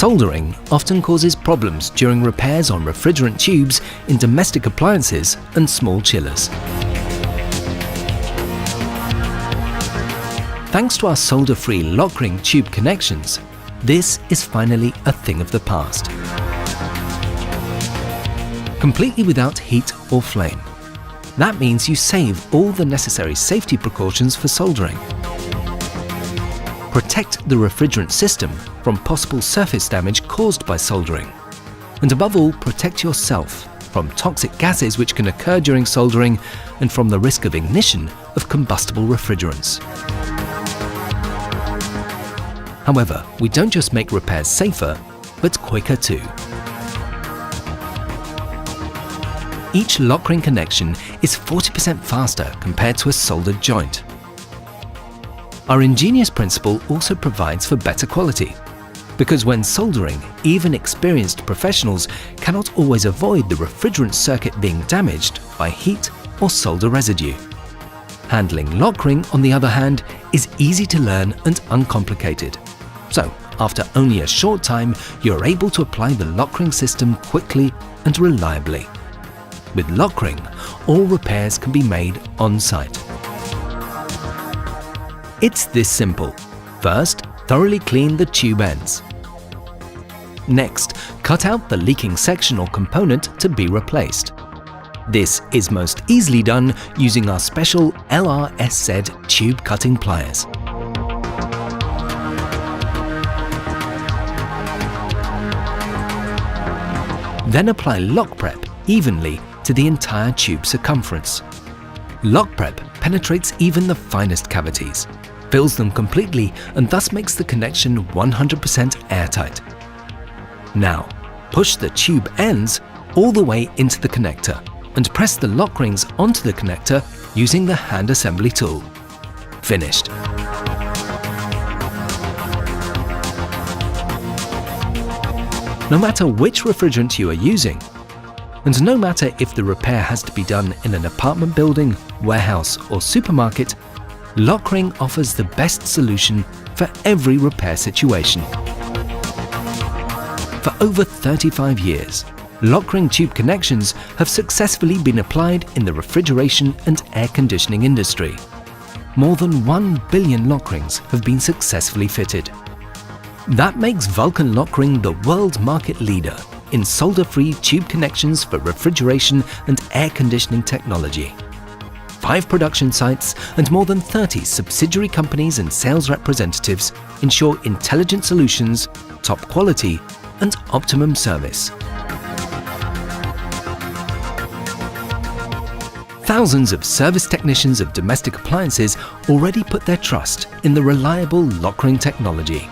Soldering often causes problems during repairs on refrigerant tubes in domestic appliances and small chillers. Thanks to our solder-free LOKRING tube connections, this is finally a thing of the past. Completely without heat or flame. That means you save all the necessary safety precautions for soldering. Protect the refrigerant system from possible surface damage caused by soldering. And above all, protect yourself from toxic gases which can occur during soldering and from the risk of ignition of combustible refrigerants. However, we don't just make repairs safer, but quicker too. Each LOKRING connection is 40% faster compared to a soldered joint. Our ingenious principle also provides for better quality, because when soldering, even experienced professionals cannot always avoid the refrigerant circuit being damaged by heat or solder residue. Handling LOKRING, on the other hand, is easy to learn and uncomplicated. So, after only a short time, you're able to apply the LOKRING system quickly and reliably. With LOKRING, all repairs can be made on-site. It's this simple. First, thoroughly clean the tube ends. Next, cut out the leaking section or component to be replaced. This is most easily done using our special LRSZ tube cutting pliers. Then apply lock prep evenly to the entire tube circumference. Lock prep penetrates even the finest cavities, fills them completely, and thus makes the connection 100% airtight. Now, push the tube ends all the way into the connector and press the lock rings onto the connector using the hand assembly tool. Finished. No matter which refrigerant you are using, and no matter if the repair has to be done in an apartment building, warehouse or supermarket, LOKRING offers the best solution for every repair situation. For over 35 years, LOKRING tube connections have successfully been applied in the refrigeration and air conditioning industry. More than 1 billion LOKRINGs have been successfully fitted. That makes Vulcan LOKRING the world market leader in solder-free tube connections for refrigeration and air conditioning technology. 5 production sites and more than 30 subsidiary companies and sales representatives ensure intelligent solutions, top quality, and optimum service. Thousands of service technicians of domestic appliances already put their trust in the reliable LOKRING technology.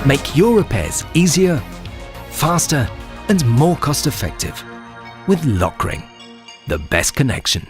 Make your repairs easier, faster, and more cost-effective with LOKRING, the best connection.